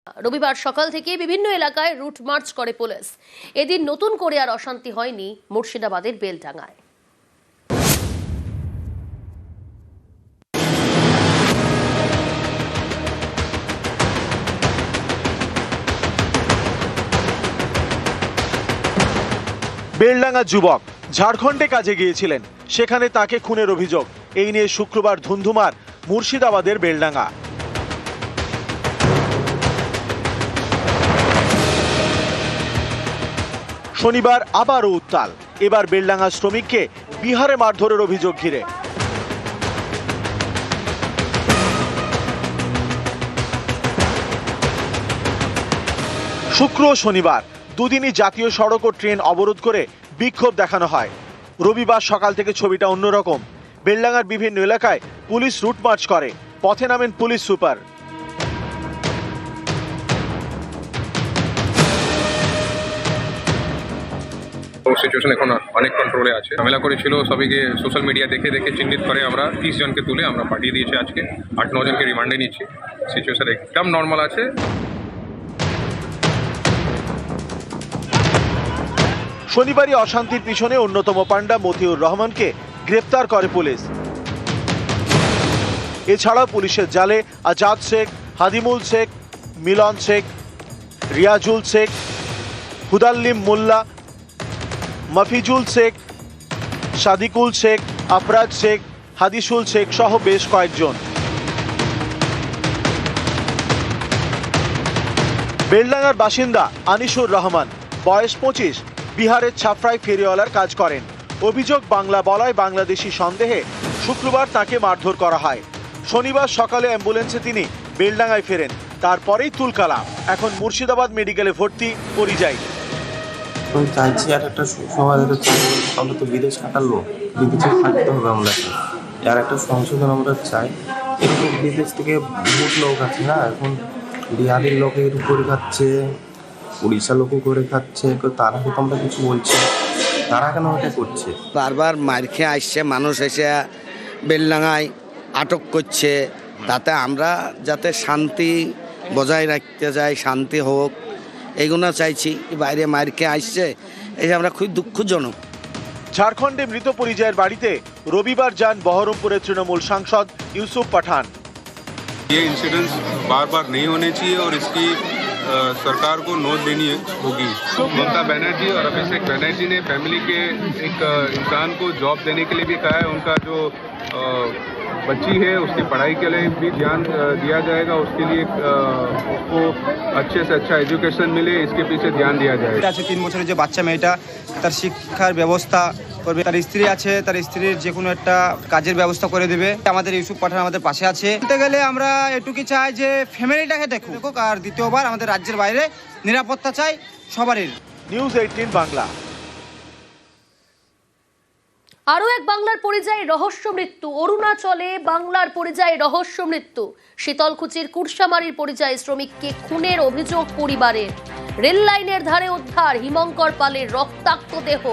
রবিবার সকাল থেকে বিভিন্ন এলাকায় রুট মার্চ করে পুলিশ। এদিন নতুন করে আর অশান্তি হয়নি মুর্শিদাবাদের বেলডাঙ্গায়। বেলডাঙ্গা যুবক ঝাড়খণ্ডে কাজে গিয়েছিলেন, সেখানে তাকে খুনের অভিযোগ। এই নিয়ে শুক্রবার ধুন্ধুমার মুর্শিদাবাদের বেলডাঙ্গা। শনিবার আবারও উত্তাল, এবার বেলডাঙ্গা শ্রমিককে বিহারে মারধরের অভিযোগ ঘিরে। শুক্র ও শনিবার দুদিনই জাতীয় সড়ক ও ট্রেন অবরোধ করে বিক্ষোভ দেখানো হয়। রবিবার সকাল থেকে ছবিটা অন্যরকম। বেলডাঙ্গার বিভিন্ন এলাকায় পুলিশ রুট মার্চ করে, পথে নামেন পুলিশ সুপার। সিচুয়েশন এখন অনেক কন্ট্রোলে আছে। ঝামেলা করেছিল সবাইকে সোশ্যাল মিডিয়া দেখে চিহ্নিত করে আমরা 30 জনকে তুলে আমরা পাঠিয়ে দিয়েছি। আজকে 8-9 জনকে রিমান্ডে নিচ্ছি। সিচুয়েশন একদম নর্মাল আছে। শনিবারই অশান্তির পিছনে অন্যতম পান্ডা মতিউর রহমানকে গ্রেপ্তার করে পুলিশ। এছাড়াও পুলিশের জালে আজাদ শেখ, হাদিমুল শেখ, মিলন শেখ, রিয়াজুল শেখ, হুদাল্লিম মোল্লা, মফিজুল শেখ, সাদিকুল শেখ, আফরাজ শেখ, হাদিসুল শেখ সহ বেশ কয়েকজন। বেলডাঙ্গার বাসিন্দা আনিসুর রহমান, বয়স 25, বিহারের ছাপড়ায় ফেরিওয়ালার কাজ করেন। অভিযোগ, বাংলা বলায় বাংলাদেশি সন্দেহে শুক্রবার তাকে মারধর করা হয়। শনিবার সকালে অ্যাম্বুলেন্সে তিনি বেলডাঙ্গায় ফেরেন, তারপরেই তুলকালা। এখন মুর্শিদাবাদ মেডিকেলে ভর্তি পরিযায়ী। চাইছি আর একটা সমাজের আমরা তো বিদেশ কাটালো, বিদেশে থাকতে হবে। আমরা আর একটা সংশোধন আমরা চাই। এরকম বিদেশ থেকে বহুত লোক আছে না, এখন বিহারের লোকের করে খাচ্ছে, উড়িষ্যা লোকও করে খাচ্ছে, তারা কিন্তু আমরা কিছু বলছি, তারা কেন এটা করছে? বারবার মার খেয়ে আসছে, মানুষ এসে বেলডাঙ্গায় আটক করছে। তাতে আমরা যাতে শান্তি বজায় রাখতে চাই, শান্তি হোক, এইগুলো চাইছি। বাইরে মার খেয়ে আসছে, এই আমরা খুব দুঃখজনক। ঝাড়খণ্ডে মৃত পরিযায়ের বাড়িতে রবিবার যান বহরমপুরের তৃণমূল সাংসদ ইউসুফ পাঠান। ये इंसिडेंट्स बार बार नहीं होने चाहिए और इसकी सरकार को नोट देनी होगी। ममता बनर्जी और अभिषेक बनर्जी ने फैमिली के एक इंसान को जॉब देने के लिए भी कहा है। उनका जो बच्ची है उसकी पढ़ाई के लिए भी ध्यान दिया जाएगा, उसके लिए उसको अच्छे से अच्छा एजुकेशन मिले, इसके पीछे ध्यान दिया जाएगा। 3 বছরের যে বাচ্চা মেয়েটা, তার শিক্ষার ব্যবস্থা করবে। তার স্ত্রী আছে, তার স্ত্রীর যে কোনো একটা কাজের ব্যবস্থা করে দেবে। আমাদের ইউসুফ পাঠান আমাদের পাশে আছে। বলতে গেলে আমরা এটুকুই চাই যে ফ্যামিলিটাকে দেখুক, আর দ্বিতীয়বার আমাদের রাজ্যের বাইরে নিরাপত্তা চাই সবারই। নিউজ 18 বাংলা। আরও এক বাংলার পরিযায়ী রহস্য মৃত্যু। অরুণাচলে বাংলার পরিযায়ী রহস্য মৃত্যু। শীতলকুচির কুরসামারির পরিযায়ী শ্রমিককে খুনের অভিযোগ পরিবারের। রেল লাইনের ধারে উদ্ধার হিমঙ্কর পালের রক্তাক্ত দেহ।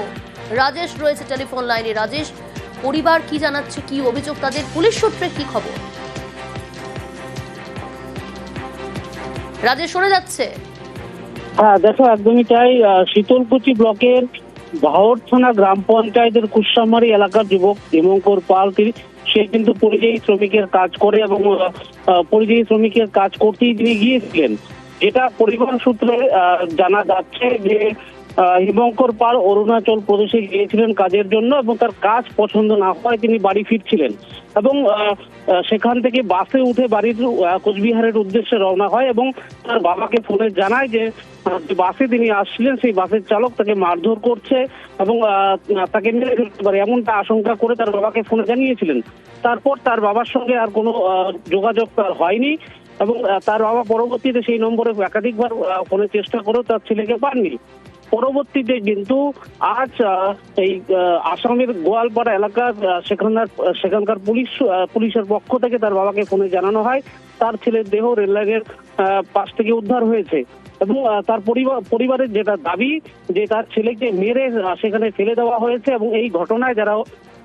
রাজেশ রয়েছে টেলিফোন লাইনে। রাজেশ, পরিবার কি জানাচ্ছে, কি অভিযোগ তাদের, পুলিশ সূত্রে কি খবর? রাজেশ, শোনা যাচ্ছে? হ্যাঁ, দেখো একদমই তাই। শীতলকুচি ব্লকের ভাওর থানা গ্রাম পঞ্চায়েতের কুরসামারি এলাকার যুবক হিমঙ্কর পাল, সে কিন্তু পরিযায়ী শ্রমিকের কাজ করে এবং পরিযায়ী শ্রমিকের কাজ করতেই তিনি গিয়েছিলেন। যেটা পরিবার সূত্রে জানা যাচ্ছে যে হিমঙ্কর পাল অরুণাচল প্রদেশে গিয়েছিলেন কাজের জন্য এবং তার কাজ পছন্দ না হয় তিনি বাড়ি ফিরছিলেন এবং সেখান থেকে বাসে উঠে বাড়ির কোচবিহারের উদ্দেশ্যে রওনা হয় এবং তার বাবাকে ফোনে জানায় যে বাসে তিনি আসছিলেন সেই বাসের চালক তাকে মারধর করছে এবং তাকে মেরে ফেলতে পারে, এমনটা আশঙ্কা করে তার বাবাকে ফোনে জানিয়েছিলেন। তারপর তার বাবার সঙ্গে আর কোনো যোগাযোগ তার হয়নি এবং তার বাবা পরবর্তীতে সেই নম্বরে একাধিকবার ফোনের চেষ্টা করেও তার ছেলেকে পাননি। পরবর্তীতে কিন্তু আজ এই আসামের গোয়ালপাড়া এলাকার সেখানকার পুলিশের পক্ষ থেকে তার বাবাকে ফোনে জানানো হয় তার ছেলের দেহ রেল লাইনের পাশ থেকে উদ্ধার হয়েছে এবং তার পরিবারের যেটা দাবি যে তার ছেলেকে মেরে সেখানে ফেলে দেওয়া হয়েছে এবং এই ঘটনায় যারা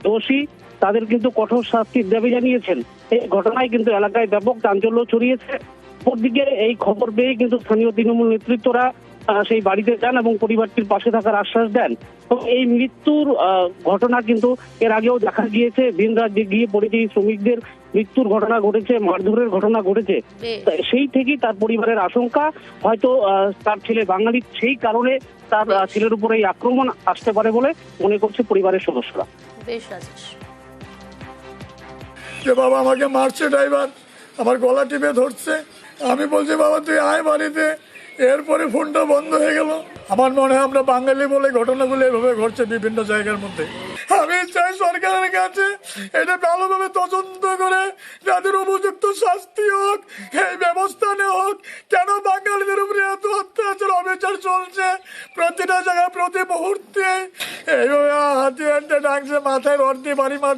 দোষী তাদের কিন্তু কঠোর শাস্তির দাবি জানিয়েছেন। এই ঘটনায় কিন্তু এলাকায় ব্যাপক চাঞ্চল্য ছড়িয়েছে। অপরদিকে এই খবর পেয়ে কিন্তু স্থানীয় তৃণমূল নেতৃত্বরা সেই বাড়িতে যান এবং পরিবারটির পাশে থাকার আশ্বাস দেন। তো এই মৃত্যুর ঘটনা কিন্তু এর আগেও দেখা গিয়েছে, ভিন রাজ্যে গিয়ে পরিযায়ী শ্রমিকদের মৃত্যুর ঘটনা ঘটেছে, মারধরের ঘটনা ঘটেছে। সেই থেকেই তার পরিবারের আশঙ্কা হয়তো তার ছেলে বাঙালি, সেই কারণে তার ছেলের উপরে এই আক্রমণ আসতে পারে বলে মনে করছে পরিবারের সদস্যরা। বেশ রাজেশ। যে বাবা আমাকে মারছে ড্রাইভার, আমার গলা টিপে ধরছে, আমি বলছি বাবা তুই আয় বাড়িতে, এরপরে ফোনটা বন্ধ হয়ে গেল। আমার মনে হয় আমরা বাঙালি বলে ঘটনাগুলো এভাবে ঘটছে বিভিন্ন জায়গার মধ্যে। আমি চাই সরকারের কাছে এটা ভালোভাবে তদন্ত করে যাদের উপযুক্ত শাস্তি হোক, এই ব্যবস্থা নেওয়া হোক। কেন বাঙালিদের উপরে এত অত্যাচার অবিচার চলছে প্রতিটা জায়গায় প্রতি মুহূর্তে? এইভাবে হাতিয়ারটা ডাকছে, মাথায় রড দিয়ে বাড়ি মারছে।